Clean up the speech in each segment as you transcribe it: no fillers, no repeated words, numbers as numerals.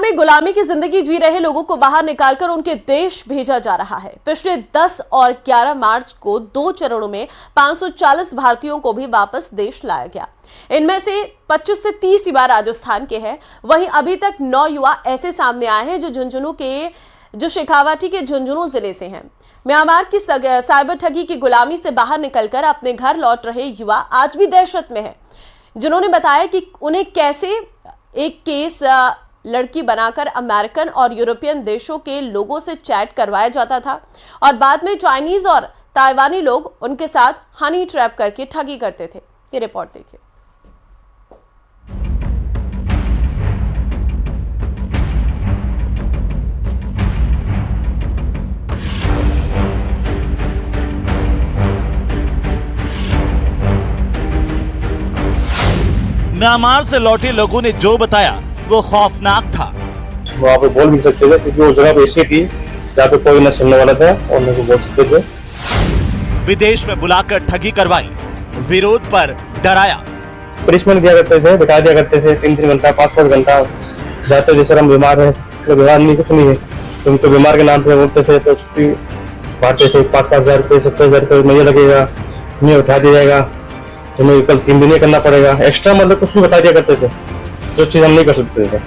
पे गुलामी की जिंदगी जी रहे लोगों को बाहर निकालकर उनके देश भेजा जा रहा है। पिछले 10 और 11 मार्च को 2 चरणों में 540 भारतीयों को भी वापस देश लाया गया। इनमें से 25 से 30 युवा राजस्थान के हैं। वहीं अभी तक 9 युवा ऐसे सामने आए हैं जो शेखावाटी के झुंझुनू जिले से हैं। म्यांमार की साइबर ठगी की गुलामी से बाहर निकलकर अपने घर लौट रहे युवा आज भी दहशत में हैं, जिन्होंने बताया कि उन्हें कैसे एक केस लड़की बनाकर अमेरिकन और यूरोपियन देशों के लोगों से चैट करवाया जाता था और बाद में चाइनीज और ताइवानी लोग उनके साथ हनी ट्रैप करके ठगी करते थे। ये रिपोर्ट देखिए। म्यांमार से लौटे लोगों ने जो बताया वो खौफनाक था। वहाँ पे बोल भी सकते थे क्योंकि वो जगह ऐसी थी जहाँ पे कोई न सुनने वाला था और न बोल सकते थे। विदेश में बुलाकर ठगी करवाई, विरोध पर डराया, पनिशमेंट दिया करते थे, बिठा दिया करते थे 3-3 घंटा 5-5 घंटा जाते। जैसे हम बीमार हैं तो बीमार नहीं कुछ नहीं है तो उनको बीमार के नाम पे बोलते थे तो छुट्टी बांटते थे। 5-5 हजार रुपये 7-7 हजार रुपये मुझे लगेगा, तुम्हें उठा दिया जाएगा, तुम्हें कल 3 दिन करना पड़ेगा एक्स्ट्रा, मतलब कुछ भी बता दिया करते थे जो चीज हम नहीं कर सकते थे।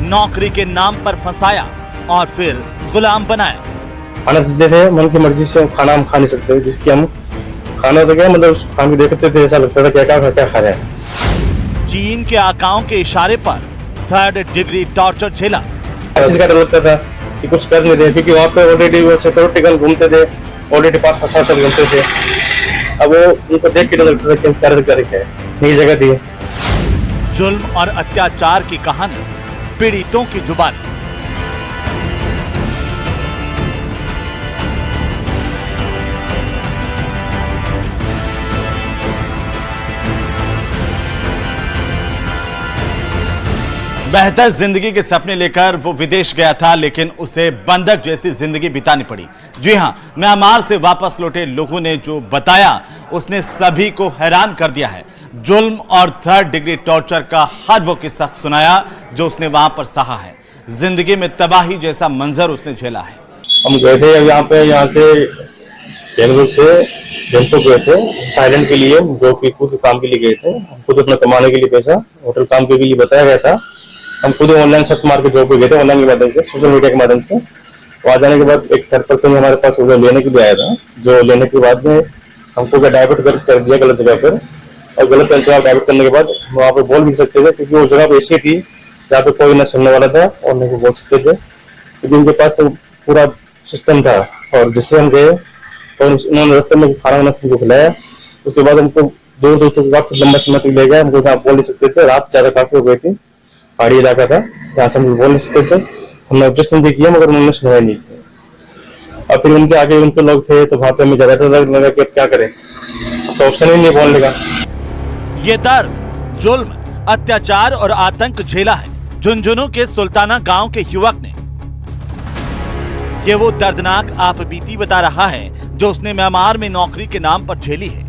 नौकरी के नाम पर फंसाया और फिर गुलाम बनाया। खाना देते थे, मन की मर्जी से खाना हम खा नहीं सकते, जिसकी हम खाना तो क्या मतलब खाना देखते थे ऐसा लगता था क्या खा रहे हैं। चीन के आकाओं के इशारे पर 3rd डिग्री टॉर्चर झेला। ऐसा डर लगता था कि कुछ कर नहीं रहे क्योंकि वहाँ पे ऑलरेडी वो सिक्योरिटी गार्ड घूमते थे, ऑलरेडी 5-5 साल तक घूमते थे। अब वो उनको देख के डर लगता था कि हम क्या है, नई जगह दी। जुल्म और अत्याचार की कहानी पीड़ितों की जुबान। बेहतर जिंदगी के सपने लेकर वो विदेश गया था, लेकिन उसे बंधक जैसी जिंदगी बितानी पड़ी। जी हां, म्यांमार से वापस लौटे लोगों ने जो बताया उसने सभी को हैरान कर दिया है। जुल्म और 3rd डिग्री टॉर्चर का हर वो किस्सा सुनाया जो उसने वहां पर सहा है। जिंदगी में तबाही जैसा मंजर उसने झेला है। हम गए थे अब यहाँ से बेंगलुरु से बैंकॉक गए थे थाईलैंड के लिए, जो कि खुद काम के लिए गए थे। खुद अपना कमाने के लिए पैसा होटल काम के लिए बताया गया था। हम खुद ऑनलाइन सर्च मार के जॉब पे गए थे, ऑनलाइन के माध्यम से, सोशल मीडिया के माध्यम से। वहाँ जाने के बाद एक 3rd पर्सन हमारे पास लेने के लिए आया था, जो लेने के बाद में हमको डाइवर्ट कर दिया गलत जगह पर, और गलत जगह डाइवर्ट करने के बाद वहाँ पे बोल भी सकते थे क्योंकि वो जगह ऐसी थी जहाँ पे कोई न सुनने वाला था और न बोल सकते थे क्योंकि उनके पास तो पूरा सिस्टम था। और जिससे हम गए और उन्होंने रास्ते में खाना वाना हमको खिलाया। उसके बाद हमको दूर तक वक्त लंबा समय तक ले गया, हमको जहाँ बोल नहीं सकते थे। रात ज्यादा काफी हो गई थी, पहाड़ी इलाका था जहाँ से हम बोल नहीं सकते थे। हमने ऑब्जेक्शन भी किया मगर उन्होंने सुनाया नहीं किया। और फिर उनके आगे उनके लोग थे तो वहाँ पे हमें ज्यादा लगा कि अब क्या करें, तो ऑप्शन ही नहीं बोलने का। ये दर्द, जुल्म, अत्याचार और आतंक झेला है झुंझुनू के सुल्ताना गांव के युवक ने। ये वो दर्दनाक आपबीती बता रहा है जो उसने म्यांमार में नौकरी के नाम पर झेली है।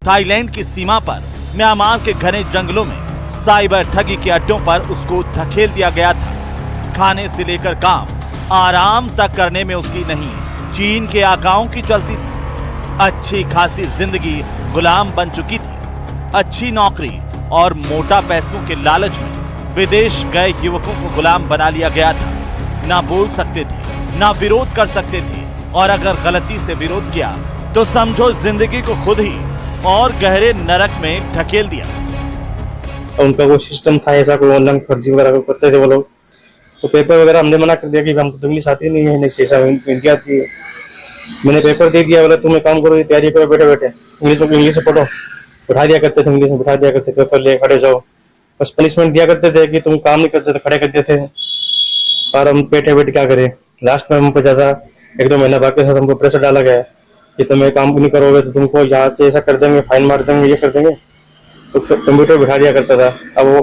थाईलैंड की सीमा पर म्यांमार के घने जंगलों में साइबर ठगी के अड्डों पर उसको धकेल दिया गया था। खाने से लेकर काम, आराम तक करने में उसकी नहीं, चीन के आकाओं की चलती थी। अच्छी खासी जिंदगी गुलाम बन चुकी थी। अच्छी नौकरी और मोटा पैसों के लालच में विदेश गए युवकों को गुलाम बना लिया गया था। ना बोल सकते थे, ना विरोध कर सकते थे, और अगर गलती से विरोध किया तो समझो जिंदगी को खुद ही और गहरे नरक में ढकेल दिया। उनका वो सिस्टम था ऐसा, कोई ऑनलाइन फर्जी वगैरह करते थे वो लोग। तो पेपर वगैरह हमने मना कर दिया कि हमको तो इंग्लिश आती नहीं है, हिंदी आती है। मैंने पेपर दे दिया, बोला तुम्हें काम करो, तैयारी करो, बैठे इंग्लिश से पढ़ो। बैठा दिया करते थे, इंग्लिश में बैठा दिया करते, पेपर ले खड़े जाओ। बस पनिशमेंट दिया करते थे कि तुम काम नहीं करते थे, खड़े करते थे। और हम बैठे क्या करें। लास्ट में हमको ज्यादा 1-2 महीना बाकी था, हमको प्रेशर डाला गया कि तुम्हें काम नहीं करोगे तो तुमको यहाँ से ऐसा कर देंगे, फाइन मार देंगे, ये कर देंगे। तो कंप्यूटर बिठा दिया करता था। अब वो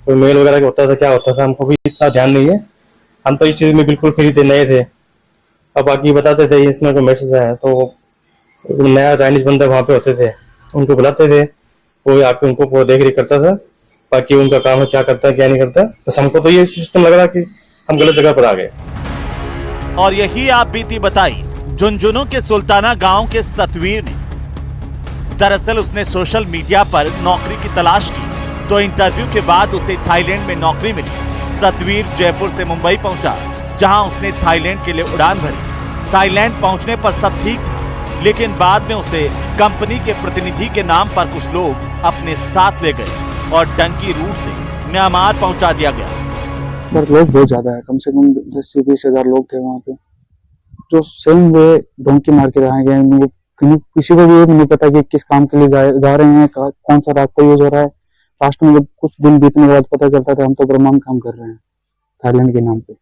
कोई मेल वगैरह होता था, क्या होता था, हमको भी इतना ध्यान नहीं है। हम तो इस चीज में बिल्कुल फ्री थे, नए थे। अब बाकी बताते थे इसमें कोई मैसेज आया, तो नया चाइनीज बंदा वहाँ पे होते थे, उनको बुलाते थे, कोई आके उनको देख रेख करता था बाकी उनका काम है क्या करता है क्या नहीं करता। तो हमको तो ये सिस्टम लग रहा कि हम गलत जगह पर आ गए। और यही आप बीती बताई झुंझुनू के सुल्ताना गांव के सतवीर ने। दरअसल उसने सोशल मीडिया पर नौकरी की तलाश की तो इंटरव्यू के बाद उसे थाईलैंड में नौकरी मिली। सतवीर जयपुर से मुंबई पहुंचा, जहां उसने थाईलैंड के लिए उड़ान भरी। थाईलैंड पहुंचने पर सब ठीक था, लेकिन बाद में उसे कंपनी के प्रतिनिधि के नाम पर कुछ लोग अपने साथ ले गए और डंकी रूट से म्यांमार पहुंचा दिया गया। पर लोग बहुत ज्यादा है, कम से कम 10 से 20 हजार लोग थे वहाँ पे, जो सेम वे डोंकी मार के रह गए। किसी को भी नहीं पता कि किस काम के लिए जा रहे हैं, कौन सा रास्ता यूज हो रहा है। लास्ट में जब कुछ दिन बीतने के बाद पता चलता था हम तो ब्रह्मांड काम कर रहे हैं थाईलैंड के नाम पे।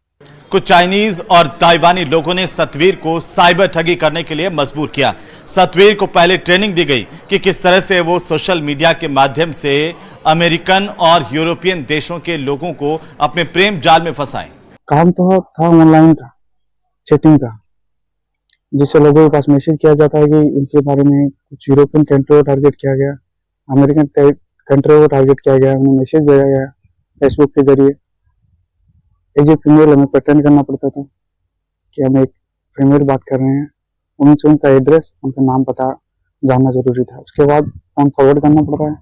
कुछ चाइनीज और ताइवानी लोगों ने सतवीर को साइबर ठगी करने के लिए मजबूर किया। सतवीर को पहले ट्रेनिंग दी गई कि किस तरह से वो सोशल मीडिया के माध्यम से अमेरिकन और यूरोपियन देशों के लोगों को अपने प्रेम जाल में फंसाएं। काम तो था ऑनलाइन का, चैटिंग का, जिससे लोगों के पास मैसेज किया जाता है कि उनके बारे में। कुछ यूरोपियन कंट्री को टारगेट किया गया, अमेरिकन कंट्री को टारगेट किया गया, उन्हें मैसेज भेजा गया फेसबुक के जरिए। एज ए फीमेल हमें प्रेटेंड करना पड़ता था कि हम एक फीमेल बात कर रहे हैं। उनसे उनका एड्रेस, उनका नाम पता जानना जरूरी था। उसके बाद फोन फॉरवर्ड करना पड़ता है,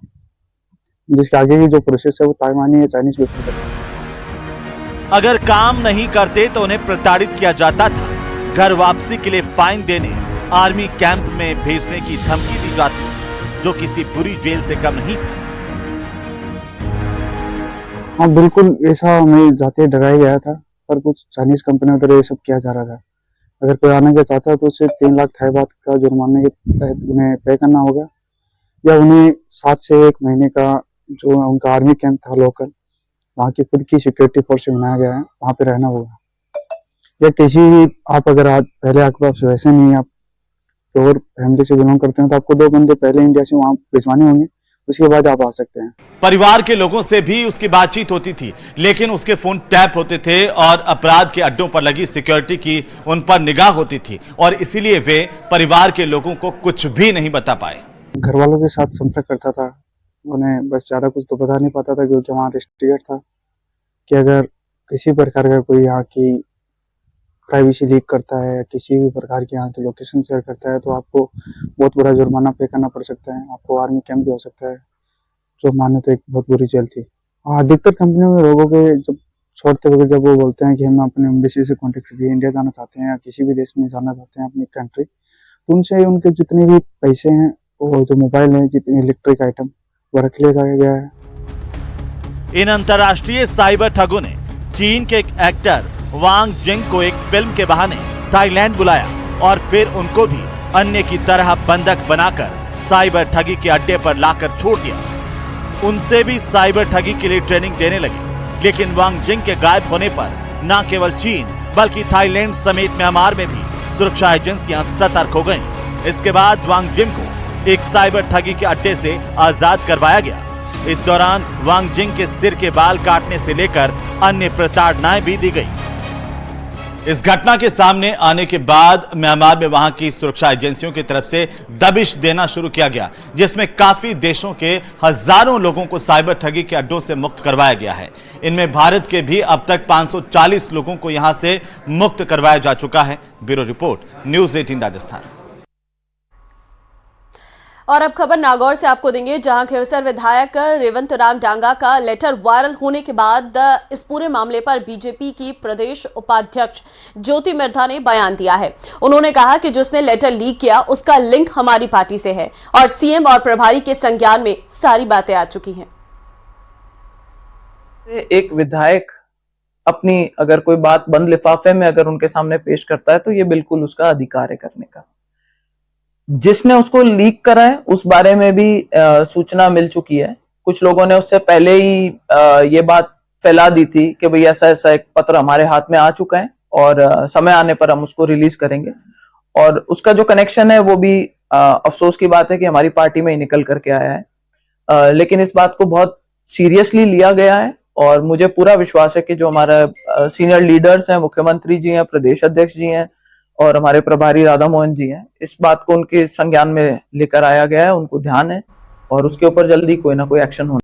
जिसके आगे की जो प्रोसेस है वो ताइवानी या चाइनीज में करता है। अगर काम नहीं करते तो उन्हें प्रताड़ित किया जाता था। घर वापसी के लिए फाइन देने, आर्मी कैंप में भेजने की धमकी दी जाती, जो किसी बुरी जेल से कम नहीं थी। हाँ बिल्कुल, ऐसा हमें जाते डराया गया था, पर कुछ चाइनीज कंपनियों द्वारा ये सब किया जा रहा था। अगर कोई आने का चाहता है तो उसे 3 लाख थाई बात का जुर्माने के तहत उन्हें पे करना होगा, या उन्हें 7 से 1 महीने का जो उनका आर्मी कैंप था लोकल, वहाँ की खुद की सिक्योरिटी फोर्स से बनाया गया है, वहाँ पे रहना होगा। या किसी भी आप अगर आज पहले आपके पास वैसे नहीं, आप प्योर फैमिली से बिलोंग करते हैं, तो आपको 2 बंदे पहले इंडिया से वहाँ भिजवाने होंगे, उसके बाद आप आ सकते हैं। परिवार के लोगों से भी उसकी बातचीत होती थी, लेकिन उसके फोन टैप होते थे और अपराध के अड्डों पर लगी सिक्योरिटी की उन पर निगाह होती थी, और इसीलिए वे परिवार के लोगों को कुछ भी नहीं बता पाए। घर वालों के साथ संपर्क करता था, उन्हें बस ज्यादा कुछ तो बता नहीं पाता था, क्योंकि वहाँ रिस्ट्रिक्टेड था कि अगर किसी प्रकार का कोई यहाँ की प्राइवेसी लीक करता है, किसी भी प्रकार की यहाँ की लोकेशन शेयर करता है, तो आपको बहुत बड़ा जुर्माना पे करना पड़ सकता है, आपको आर्मी कैंप भी हो सकता है, जो माने तो एक बहुत बुरी जेल थी। अधिकतर कंपनियों में लोगों के जब छोड़ते वक्त जब वो बोलते हैं कि हम अपने एम्बेसी से कॉन्टेक्ट करके इंडिया जाना चाहते हैं या किसी भी देश में जाना चाहते हैं अपनी कंट्री, तो उनसे उनके जितने भी पैसे हैं, वो जो मोबाइल है, जितने इलेक्ट्रिक आइटम, वो रख लिया गया है। इन अंतर्राष्ट्रीय साइबर ठगों ने चीन के एक एक्टर वांग जिंग को एक फिल्म के बहाने थाईलैंड बुलाया और फिर उनको भी अन्य की तरह बंधक बनाकर साइबर ठगी के अड्डे पर लाकर छोड़ दिया। उनसे भी साइबर ठगी के लिए ट्रेनिंग देने लगे, लेकिन वांग जिंग के गायब होने पर न केवल चीन बल्कि थाईलैंड समेत म्यांमार में भी सुरक्षा एजेंसियां सतर्क हो गईं। इसके बाद वांग जिंग को एक साइबर ठगी के अड्डे से आजाद करवाया गया। इस दौरान वांग जिंग के सिर के बाल काटने से लेकर अन्य प्रताड़नाएं भी दी गई। इस घटना के सामने आने के बाद म्यांमार में वहां की सुरक्षा एजेंसियों की तरफ से दबिश देना शुरू किया गया, जिसमें काफी देशों के हजारों लोगों को साइबर ठगी के अड्डों से मुक्त करवाया गया है। इनमें भारत के भी अब तक 540 लोगों को यहां से मुक्त करवाया जा चुका है। Bureau report, news 18 Rajasthan. और अब खबर नागौर से आपको देंगे, जहां खिवसर विधायक रेवंत राम डांगा का लेटर वायरल होने के बाद इस पूरे मामले पर बीजेपी की प्रदेश उपाध्यक्ष ज्योति मिर्धा ने बयान दिया है। उन्होंने कहा कि जिसने लेटर लीक किया उसका लिंक हमारी पार्टी से है और सीएम और प्रभारी के संज्ञान में सारी बातें आ चुकी हैं। एक विधायक अपनी अगर कोई बात बंद लिफाफे में अगर उनके सामने पेश करता है तो ये बिल्कुल उसका अधिकार है करने का। जिसने उसको लीक करा है उस बारे में भी सूचना मिल चुकी है। कुछ लोगों ने उससे पहले ही ये बात फैला दी थी कि भाई ऐसा ऐसा एक पत्र हमारे हाथ में आ चुका है और समय आने पर हम उसको रिलीज करेंगे। और उसका जो कनेक्शन है वो भी अफसोस की बात है कि हमारी पार्टी में ही निकल करके आया है। लेकिन इस बात को बहुत सीरियसली लिया गया है और मुझे पूरा विश्वास है कि जो हमारा सीनियर लीडर्स हैं, मुख्यमंत्री जी हैं, प्रदेश अध्यक्ष जी हैं और हमारे प्रभारी राधा मोहन जी हैं, इस बात को उनके संज्ञान में लेकर आया गया है, उनको ध्यान है और उसके ऊपर जल्दी कोई ना कोई एक्शन होना।